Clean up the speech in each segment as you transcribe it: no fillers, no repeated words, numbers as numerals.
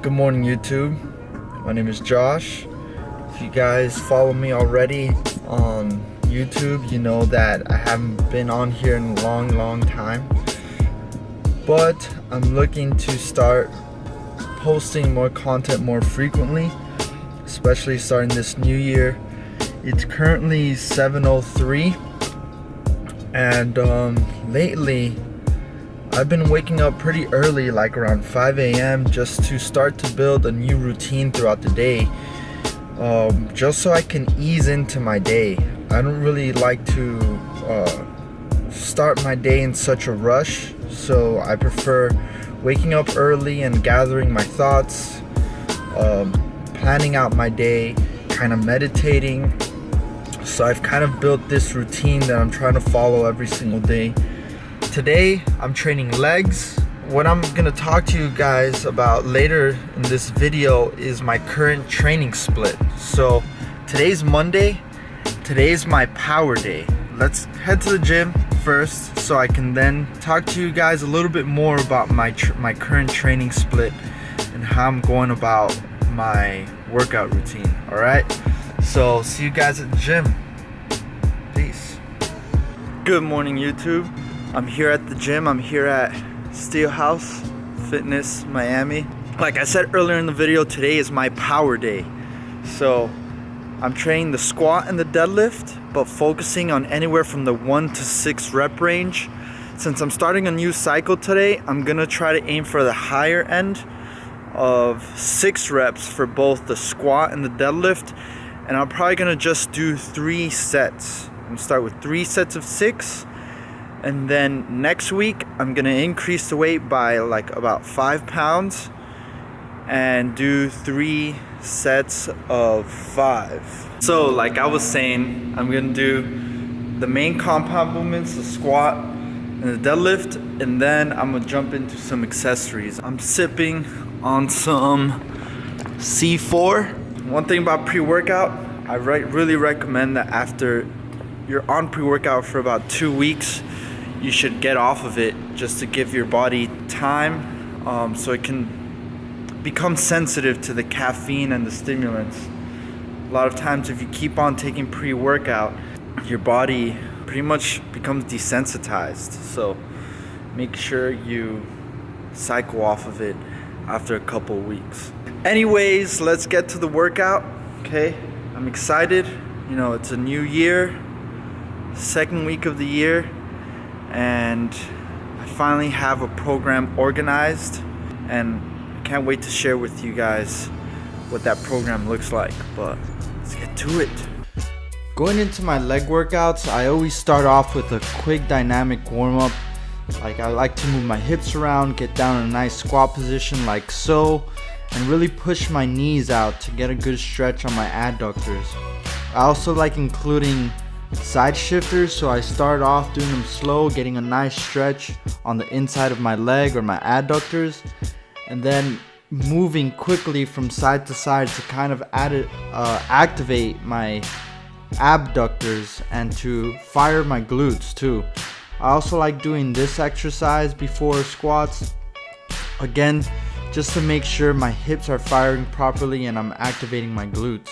Good morning, YouTube. My name is Josh. If you guys follow me already on YouTube, you know that I haven't been on here in a long time. But I'm looking to start posting more content more frequently, especially starting this new year. It's currently 7:03, and lately I've been waking up pretty early, like around 5 a.m. just to start to build a new routine throughout the day, just so I can ease into my day. I don't really like to start my day in such a rush, so I prefer waking up early and gathering my thoughts, planning out my day, kind of meditating. So I've kind of built this routine that I'm trying to follow every single day. Today I'm training legs. What I'm gonna talk to you guys about later in this video is my current training split. So today's Monday. Today's my power day. Let's head to the gym first so I can then talk to you guys a little bit more about my current training split and how I'm going about my workout routine. All right, so see you guys at the gym. Peace. Good morning, YouTube. I'm here at the gym. I'm here at Steelhouse Fitness Miami. Like I said earlier in the video, today is my power day. So I'm training the squat and the deadlift, but focusing on anywhere from the 1 to 6 rep range. Since I'm starting a new cycle today, I'm gonna try to aim for the higher end of 6 reps for both the squat and the deadlift. And I'm probably gonna just do 3 sets. I'm gonna start with 3 sets of 6. And then next week, I'm gonna increase the weight by like about 5 pounds and do 3 sets of 5. So like I was saying, I'm gonna do the main compound movements, the squat and the deadlift, and then I'm gonna jump into some accessories. I'm sipping on some C4. One thing about pre-workout, I really recommend that after you're on pre-workout for about 2 weeks, you should get off of it just to give your body time so it can become sensitive to the caffeine and the stimulants. A lot of times if you keep on taking pre-workout, your body pretty much becomes desensitized. So make sure you cycle off of it after a couple weeks. Anyways, let's get to the workout. Okay, I'm excited. You know, it's a new year, second week of the year, and I finally have a program organized, and I can't wait to share with you guys what that program looks like. But let's get to it. Going into my leg workouts, I always start off with a quick dynamic warm-up. Like I like to move my hips around, get down in a nice squat position like so, and really push my knees out to get a good stretch on my adductors. I also like including side shifters, so I start off doing them slow, getting a nice stretch on the inside of my leg or my adductors, and then moving quickly from side to side to kind of activate my abductors and to fire my glutes too. I also like doing this exercise before squats, again just to make sure my hips are firing properly and I'm activating my glutes.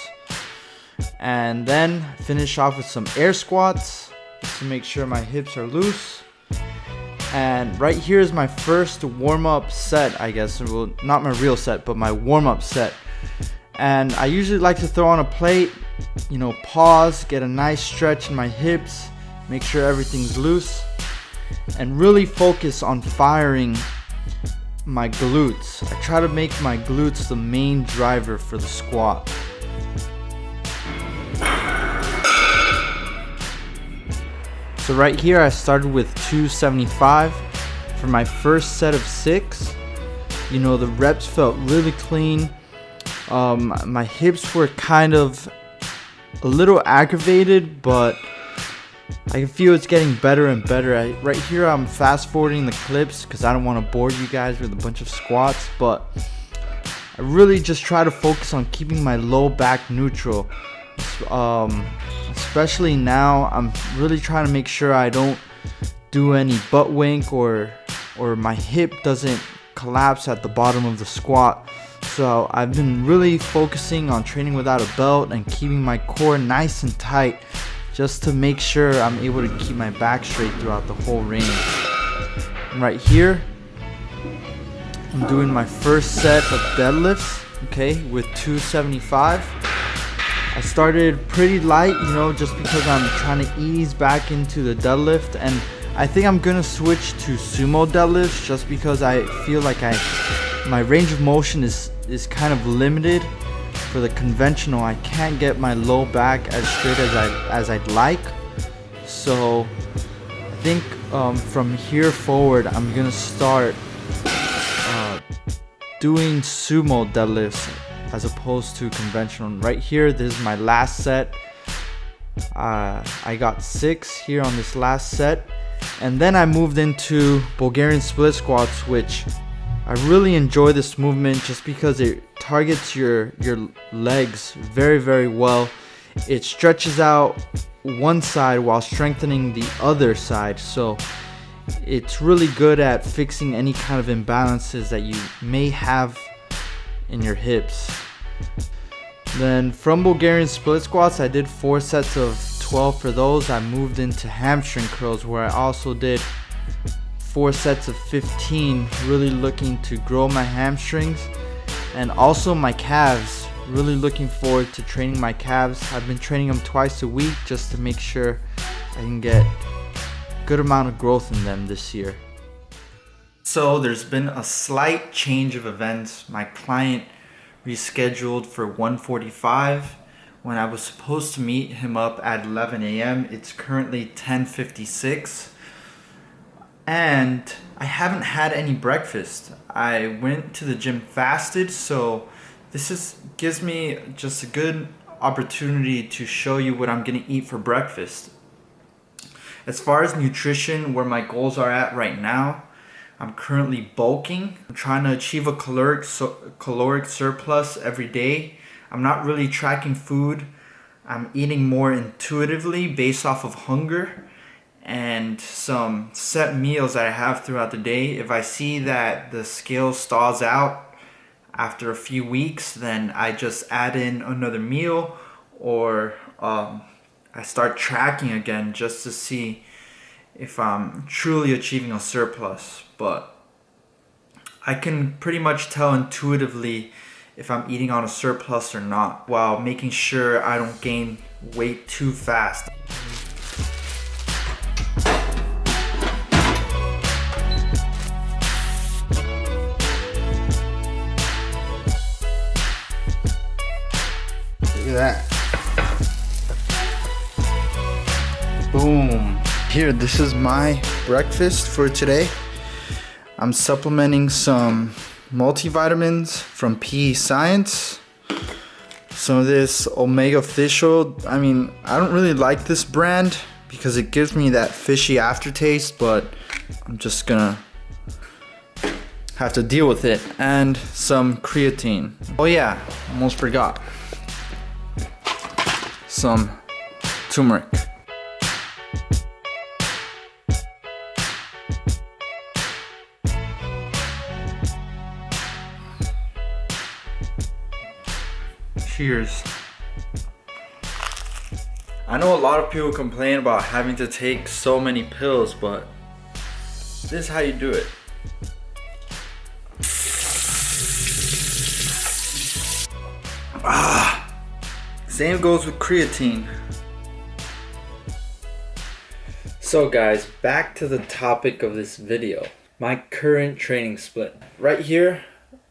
And then finish off with some air squats just to make sure my hips are loose. And right here is my first warm-up set, I guess. Well, not my real set, but my warm-up set. And I usually like to throw on a plate, you know, pause, get a nice stretch in my hips, make sure everything's loose, and really focus on firing my glutes. I try to make my glutes the main driver for the squat. So right here I started with 275 for my first set of 6. You know, the reps felt really clean. My hips were kind of a little aggravated, but I can feel it's getting better and better. Right here I'm fast forwarding the clips because I don't want to bore you guys with a bunch of squats, but I really just try to focus on keeping my low back neutral. Especially now, I'm really trying to make sure I don't do any butt wink or my hip doesn't collapse at the bottom of the squat. So I've been really focusing on training without a belt and keeping my core nice and tight, just to make sure I'm able to keep my back straight throughout the whole range. And right here, I'm doing my first set of deadlifts, okay, with 275. I started pretty light, you know, just because I'm trying to ease back into the deadlift, and I think I'm gonna switch to sumo deadlifts just because I feel like my range of motion is kind of limited. For the conventional, I can't get my low back as straight as I'd like. So I think from here forward, I'm gonna start doing sumo deadlifts as opposed to conventional. Right here, this is my last set. I got 6 here on this last set, and then I moved into Bulgarian split squats, which I really enjoy this movement just because it targets your legs very, very well. It stretches out one side while strengthening the other side, so it's really good at fixing any kind of imbalances that you may have in your hips. Then from Bulgarian split squats, I did 4 sets of 12 for those. I moved into hamstring curls, where I also did 4 sets of 15, really looking to grow my hamstrings and also my calves. Really looking forward to training my calves. I've been training them twice a week just to make sure I can get a good amount of growth in them this year. So there's been a slight change of events. My client rescheduled for 1:45 when I was supposed to meet him up at 11 a.m. It's currently 10:56. And I haven't had any breakfast. I went to the gym fasted, so this gives me just a good opportunity to show you what I'm gonna eat for breakfast. As far as nutrition, where my goals are at right now, I'm currently bulking. I'm trying to achieve a caloric surplus every day. I'm not really tracking food. I'm eating more intuitively based off of hunger and some set meals that I have throughout the day. If I see that the scale stalls out after a few weeks, then I just add in another meal, or I start tracking again just to see if I'm truly achieving a surplus. But I can pretty much tell intuitively if I'm eating on a surplus or not, while making sure I don't gain weight too fast. Look at that. Boom. Here, this is my breakfast for today. I'm supplementing some multivitamins from PE Science. Some of this omega fish oil. I mean, I don't really like this brand because it gives me that fishy aftertaste, but I'm just gonna have to deal with it. And some creatine. Oh yeah, almost forgot. Some turmeric. Cheers. I know a lot of people complain about having to take so many pills, but this is how you do it. Same goes with creatine. So guys, back to the topic of this video. My current training split. Right here,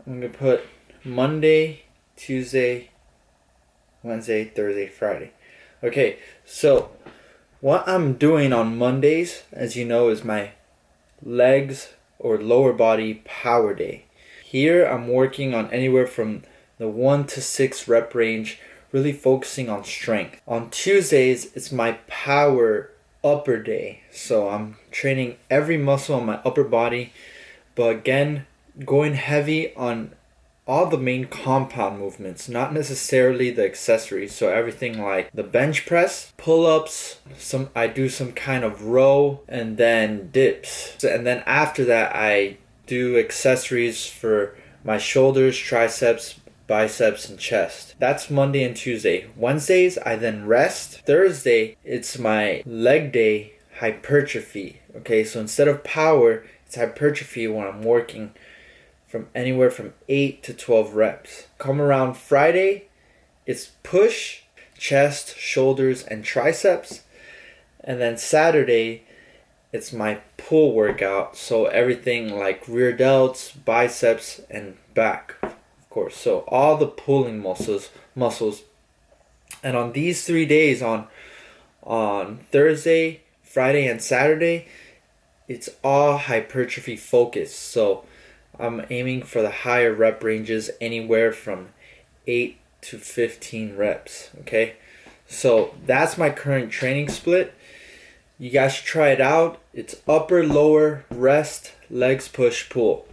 I'm gonna put Monday, Tuesday, Wednesday, Thursday, Friday. Okay, so what I'm doing on Mondays, as you know, is my legs or lower body power day. Here I'm working on anywhere from the 1 to 6 rep range, really focusing on strength. On Tuesdays, it's my power upper day. So I'm training every muscle on my upper body, but again, going heavy on all the main compound movements, not necessarily the accessories. So everything like the bench press, pull-ups, I do some kind of row, and then dips. And then after that, I do accessories for my shoulders, triceps, biceps, and chest. That's Monday and Tuesday. Wednesdays, I then rest. Thursday, it's my leg day hypertrophy. Okay, so instead of power, it's hypertrophy when I'm working from anywhere from 8 to 12 reps. Come around Friday, it's push, chest, shoulders, and triceps. And then Saturday, it's my pull workout. So everything like rear delts, biceps, and back, of course. So all the pulling muscles. And on these 3 days, on Thursday, Friday, and Saturday, it's all hypertrophy focused. So I'm aiming for the higher rep ranges, anywhere from 8 to 15 reps. Okay, so that's my current training split. You guys should try it out. It's upper, lower, rest, legs, push, pull.